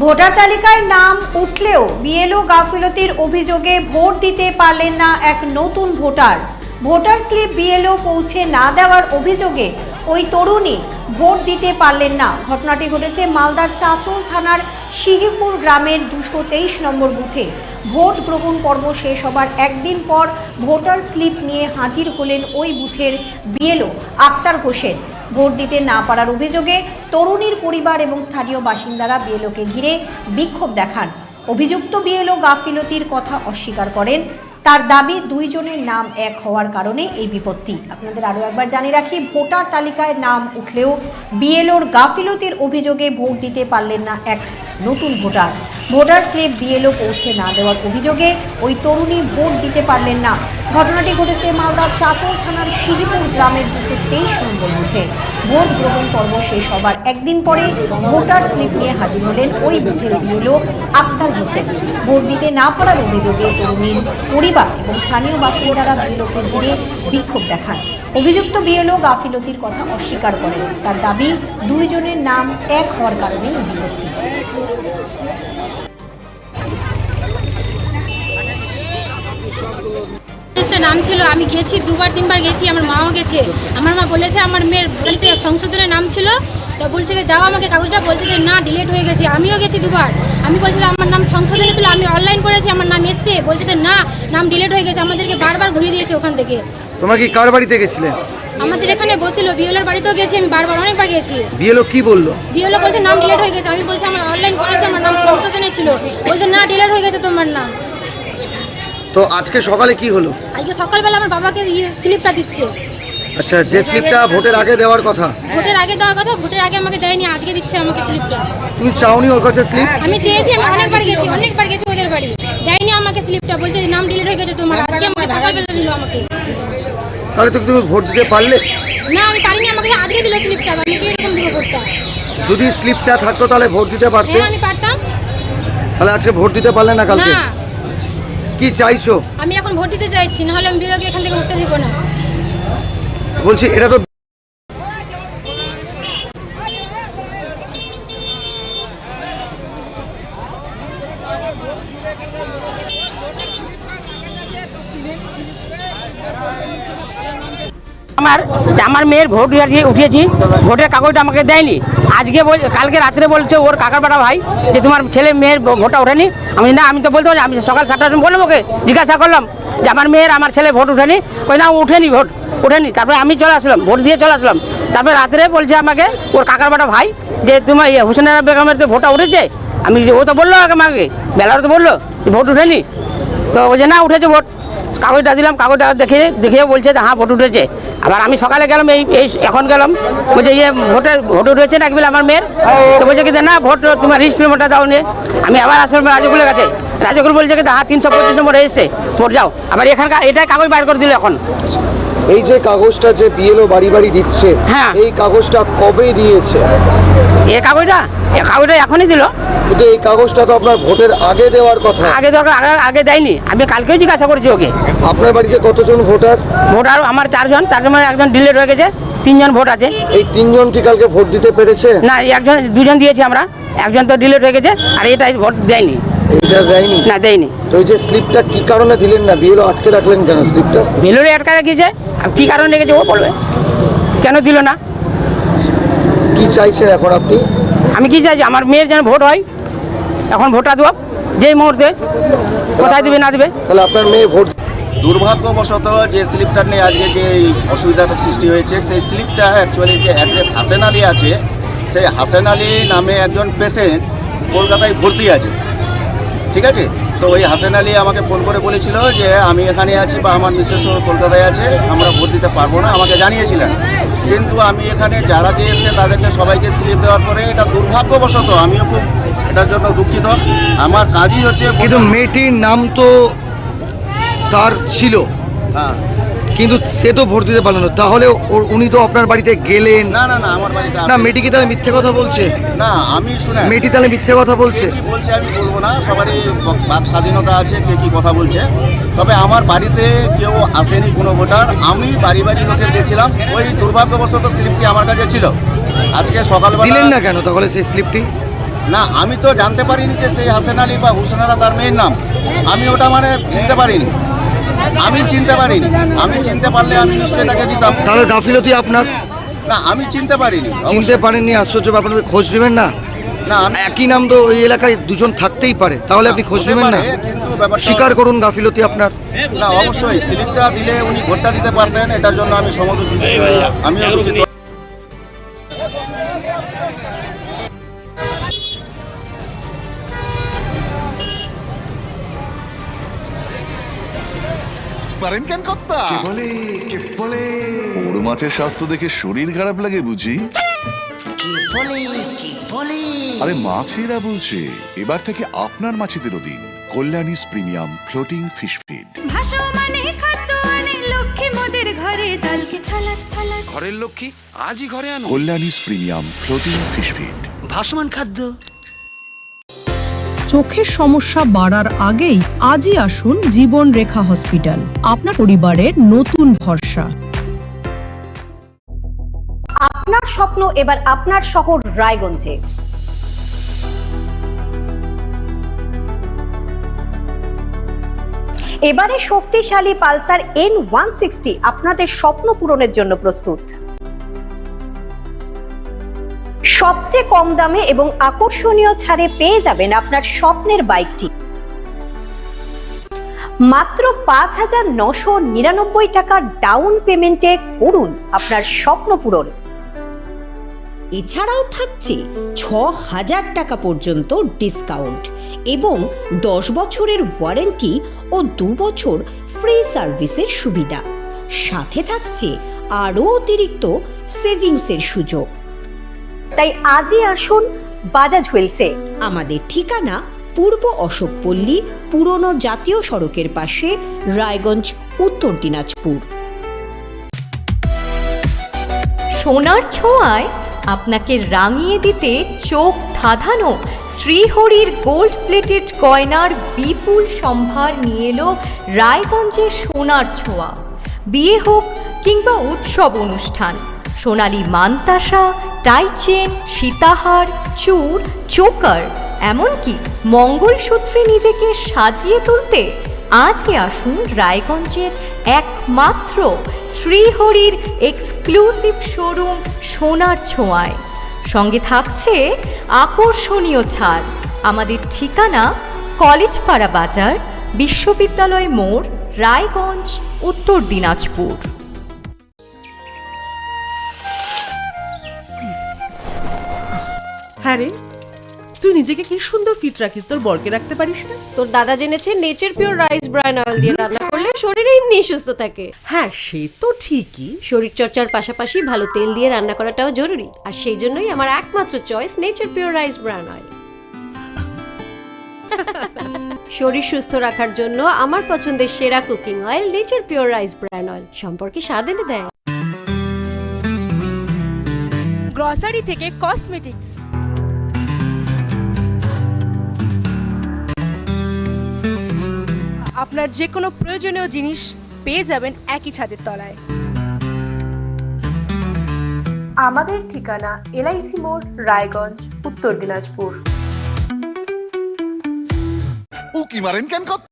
Voter তালিকায় নাম উঠলেও বিএলও গাফিলতির অভিযোগে ভোট দিতে পারলেন না এক নতুন ভোটার। ভোটার স্লিপ বিএলও পৌঁছে না দেওয়ার অভিযোগে ওই তরুণী ভোট দিতে পারলেন না। ঘটনাটি ঘটেছে মালদার চাঁচল থানার শিহিপুর গ্রামের 223 নম্বর বুথে। ভোট গ্রহণ পর্ব শেষ হবার একদিন পর ভোটার স্লিপ নিয়ে হাজির হলেন ওই বুথের বিএলও আক্তার হোসেন। ভোট দিতে না পারার অভিযোগে তরুণীর পরিবার এবং স্থানীয় বাসিন্দারা বিএলওকে ঘিরে বিক্ষোভ দেখান। অভিযুক্ত বিএলও গাফিলতির কথা অস্বীকার করেন। তার দাবি দুইজনের নাম এক হওয়ার কারণে এই বিপত্তি। আপনাদের আরও একবার জানিয়ে রাখি, ভোটার তালিকায় নাম উঠলেও বিএলওর গাফিলতির অভিযোগে ভোট দিতে পারলেন না এক নতুন ভোটার। ভোটার স্লিপ বিএলও পৌঁছে না দেওয়ার অভিযোগে ওই তরুণী ভোট দিতে পারলেন না। ঘটনাটি ঘটেছে মালদার চাঁচল থানার শিহিপুর গ্রামের 223 নম্বর বুথে। ভোট গ্রহণ পর্ব শেষ হবার একদিন পরে ভোটার স্লিপ নিয়ে হাজির হলেন ওই বুথের বিএলও আক্তার হোসেন। ভোট দিতে না পারার অভিযোগে তরুণীর পরিবার এবং স্থানীয় বাসিন্দারা বিএলওকে ঘিরে বিক্ষোভ দেখান। অভিযুক্ত বিএলও গাফিলতির কথা অস্বীকার করেন। তার দাবি দুইজনের নাম এক হওয়ার কারণে এই বিপত্তি। নাম ছিল, আমি গেছি দুবার তিনবার গেছি, আমার মাও গেছে। আমার মা বলেছে আমার মেয়ের বলতে সংশোধনের নাম ছিল, তো বলছে যে দাও আমাকে কাগজটা, বলছে যে না ডিলিট হয়ে গেছে। আমিও গেছি দুবার, আমি বলছি আমার নাম সংশোধনে ছিল, আমি অনলাইন করেছি, আমার নাম এসছে, বলছে যে না নাম ডিলিট হয়ে গেছে। আমাদেরকে বারবার ঘুরিয়ে দিয়েছে ওখান থেকে। তোমরা কি কার বাড়িতে গেছিলে? আমাদের এখানে বসছিল, বিএলওর বাড়িতেও গেছি, আমি বারবার অনেকবার গেছি। বিএলও কি বললো? বিএলও বলছে নাম ডিলিট হয়ে গেছে। আমি বলছি আমার অনলাইন করেছি, আমার নাম সংশোধনে ছিল, বলছে না ডিলিট হয়ে গেছে তোমার নাম। তো আজকে সকালে কি হলো? আজকে সকালবেলা আমার বাবাকে স্লিপটা দিচ্ছে। আচ্ছা, যে স্লিপটা ভোটের আগে দেওয়ার কথা? ভোটের আগে দেওয়ার কথা, ভোটের আগে আমাকে দেয়নি, আজকে দিচ্ছে আমাকে স্লিপটা। তুমি চাওনি ওর কাছে স্লিপ? আমি চেয়েছি, আমি অনেকবার গেছি ওদের বাড়ি, দেয়নি আমাকে স্লিপটা, বলছে নাম ডিলিট হয়ে গেছে তোমার। আজকে আমাকে সকালবেলা দিল আমাকে। তাহলে তো তুমি ভোট দিতে পারলে না? আমি পারিনি, আমাকে আজকে দিল স্লিপটা, আমি কি এরকম দিব ভোটটা? যদি স্লিপটা থাকতো তাহলে ভোট দিতে পারতে? হ্যাঁ আমি পারতাম। তাহলে আজকে ভোট দিতে পারলে না কালকে? না। কি চাইছো? আমি এখন ভোট দিতে চাইছি, নাহলে আমি বিরোধী এখান থেকে উঠতে দিব না। বলছি এটা তো আমার মেয়ের ভোট উঠিয়েছি, ভোটের কাগজটা আমাকে দেয়নি। আজকে কালকে রাত্রে বলছে ওর কাকার বেটা ভাই যে তোমার ছেলে মেয়ের ভোটটা ওঠেনি। আমি না, আমি তো বলতে পারি, আমি সকাল 7টার সময় বললাম, ওকে জিজ্ঞাসা করলাম যে আমার ছেলে ভোট উঠেনি। কই না উঠেনি, ভোট ওঠেনি। তারপরে আমি চলে আসলাম, ভোট দিয়ে চলে আসলাম। তারপরে রাত্রে বলছে আমাকে ওর কাকার বেটা ভাই যে তোমার হোসেন বেগমের তো ভোটটা উঠেছে। আমি ও তো বললো আমাকে, বেলার তো বললো ভোট উঠেনি। তো বলছে না উঠেছে ভোট। কাগজটা দিলাম, কাগজটা দেখে বলছে যে হ্যাঁ ভোট উঠেছে। আবার আমি সকালে গেলাম, এই এখন গেলাম, বলছে ভোট উঠেছে নাকি বলে আমার মেয়ের। তো বলছে কি না ভোট তোমার রিস্ট নম্বরটা দাও নিয়ে। আমি আবার আসলাম রাজগুলের কাছে, রাজগুল বলছে কি হ্যাঁ 325 নম্বর এসছে, ভোট যাও। আবার এখানকার এটাই কাগজ বাইর করে দিল এখন। এই যে কাগজটা যে বিএলও বাড়ি বাড়ি দিচ্ছে, হ্যাঁ এই কাগজটা কবে দিয়েছে? এই কাগজটা এখনই দিল। কিন্তু এই কাগজটা তো আপনার ভোটের আগে দেওয়ার কথা। আগে দেয়নি। আমি কালকেও জিজ্ঞাসা করছি ওকে। আপনার বাড়িতে কতজন ভোটার? ভোটার আমার 4 জন, তার মধ্যে একজন ডিলিট হয়ে গেছে, 3 জন ভোট আছে। এই 3 জন কি কালকে ভোট দিতে পেরেছে? না, 2জন দিয়েছি আমরা, একজন তো ডিলিট হয়ে গেছে, আর এটাই ভোট দেয়নি। এটা দেয়নি? না দেয়নি। তো এই যে স্লিপটা কি কারণে দিলেন না? বিএলও আটকে রাখলেন কেন স্লিপটা? বিএলও আটকে রেখেছে, কি কারণে রেখেছে ও বলবে, কেন দিল না? কি চাইছেন এখন আপনি? আমি কি চাইছি আমার মেয়ের যেন ভোট হয়, এখন ভোটটা দেবো যেই মুহূর্তে, কোথায় দেবে না দেবে। তাহলে আপনার মেয়ে ভোট? দুর্ভাগ্যবশত যে স্লিপটা নিয়ে আজকে যে অসুবিধাটা সৃষ্টি হয়েছে, সেই স্লিপটা অ্যাকচুয়ালি যে অ্যাড্রেস হাসেন আলী আছে, সেই হাসেন আলী নামে একজন পেশেন্ট কলকাতায় ভর্তি আছে, ঠিক আছে? তো ওই হাসেন আলী আমাকে ফোন করে বলেছিল যে আমি এখানে আছি বা আমার মিসেসও কলকাতায় আছে, আমরা ভোট দিতে পারবো না, আমাকে জানিয়েছিলেন। কিন্তু আমি এখানে যারা যে এসছে তাদেরকে সবাইকে স্লিপ দেওয়ার পরে এটা দুর্ভাগ্যবশত, আমিও খুব এটার জন্য দুঃখিত। আমার কাজই হচ্ছে, কিন্তু মেয়েটির নাম তো তার ছিল, হ্যাঁ, কিন্তু সে তো ভোট দিতে পারলো না। তাহলে উনি তো আপনার বাড়িতে গেলেন। না না না, আমার বাড়িতে না, মেয়েটি কি তাহলে মিথ্যে কথা বলছে? না, আমি শুনে মেয়েটি তাহলে মিথ্যে কথা বলছে? কি বলছে আমি বলবো না, সবারই বাক স্বাধীনতা আছে, কে কি কথা বলছে। তবে আমার বাড়িতে কেউ আসেনি কোনো ভোটার, আমি বাড়ি লোকের গেছিলাম। ওই দুর্ভাগ্যবশত স্লিপটি আমার কাছে ছিল। আজকে সকালবেলা দিলেন না কেন তাহলে সেই স্লিপটি? না, আমি তো জানতে পারিনি যে সেই হাসান আলী বা হুসেনারা তার মেয়ের নাম। আমি ওটা মানে চিনতে পারিনি। আমি চিনতে পারলে আমি নিশ্চয়ই তাকে দিতাম। তাহলে গাফিলতি আপনার? না, আমি চিনতে পারিনি। চিনতে পারেননি, আশ্চর্য ব্যাপার। খোঁজ নেবেন না? না, আমি একই নাম তো ওই এলাকায় দুজন থাকতেই পারে, তাহলে আপনি খোঁজ হতে নেবেন না? পারে, কিন্তু ব্যাপারটা স্বীকার করুন গাফিলতি আপনার। না, অবশ্যই স্লিপটা দিলে উনি ভোটটা দিতে পারতেন, এটার জন্য আমি সমদুঃখিত। আমিও দুঃখিত। পারেন কেন কর্তা? কে বলে বড় মাছের স্বাস্থ্য দেখে শরীর খারাপ লাগে বুঝি? কি বলে আরে মাছেরা বলছে এবার থেকে আপনার মাছেদেরও দিন কল্যাণীস প্রিমিয়াম ফ্লোটিং ফিশ ফিড। ভাসমানে খাদ্য আনে লক্ষ্মী মোদের ঘরে জলকে ছালাক ছালাক। ঘরের লক্ষ্মী আজই ঘরে আনো কল্যাণীস প্রিমিয়াম ফ্লোটিং ফিশ ফিড। ভাসমান খাদ্য। চোখের সমস্যা বাড়ার আগেই আজই আসুন জীবন রেখা হসপিটাল, আপনার পরিবারের নতুন ভরসা। আপনার স্বপ্ন এবার আপনার শহর রায়গঞ্জে। এবারে শক্তিশালী পালসার N160 আপনাদের স্বপ্ন পূরণের জন্য প্রস্তুত। সবচেয়ে কম দামে এবং আকর্ষণীয় ছাড়ে পেয়ে যাবেন আপনার স্বপ্নের বাইকটি। মাত্র ৫,৯৯৯ টাকা ডাউন পেমেন্টে করুন আপনার স্বপ্ন পূরণ। এছাড়াও থাকছে ৬,০০০ টাকা পর্যন্ত ডিসকাউন্ট এবং ১০ বছরের ওয়ারেন্টি ও ২ বছর ফ্রি সার্ভিসের সুবিধা। সাথে থাকছে আরও অতিরিক্ত সেভিংসের সুযোগ। তাই আজই আসুন বাজাজ হুইলসে। আমাদের ঠিকানা পূর্ব অশোকপল্লী, পুরনো জাতীয় সড়কের পাশে, রায়গঞ্জ, উত্তর দিনাজপুর। সোনার ছোঁয়ায় আপনাকে রাঙিয়ে দিতে চোখ ধাঁধানো শ্রীহরির গোল্ড প্লেটেড গয়নার বিপুল সম্ভার নিয়ে এলো রায়গঞ্জের সোনার ছোঁয়া। বিয়ে হোক কিংবা উৎসব অনুষ্ঠান, সোনালী মানতাসা, টাইচেন, সীতাহার, চূড়, চোকার, এমনকি মঙ্গলসূত্রে নিজেকে সাজিয়ে তুলতে আজই আসুন রায়গঞ্জের একমাত্র শ্রীহরির এক্সক্লুসিভ শোরুম সোনার ছোঁয়ায়। সঙ্গে থাকছে আকর্ষণীয় ছাড়। আমাদের ঠিকানা কলেজপাড়া বাজার, বিশ্ববিদ্যালয় মোড়, রায়গঞ্জ, উত্তর দিনাজপুর। হ্যাঁ রে, তুই নিজেকে কি সুন্দর ফিট রাখিস, তোর বরকে রাখতে পারিস না? তোর দাদা জেনেছে nature pure rice bran oil দিয়ে রান্না করলে শরীর এমনি সুস্থ থাকে। হ্যাঁ, সে তো ঠিকই। শরীর চর্চার পাশাপাশি ভালো তেল দিয়ে রান্না করাটাও জরুরি, আর সেই জন্যই আমার একমাত্র choice nature pure rice bran oil. শরীর সুস্থ রাখার জন্য আমার পছন্দের সেরা cooking oil nature pure rice bran oil, সম্পর্কে স্বাদ এনে দেয়। গ্রসারি থেকে কসমেটিক্স, আপনার যে কোনো প্রয়োজনীয় জিনিস পেয়ে যাবেন একই ছাদের তলায়। আমাদের ঠিকানা LIC মোড়, রায়গঞ্জ, উত্তর দিনাজপুর। উকি মারেন কেন কর্তা?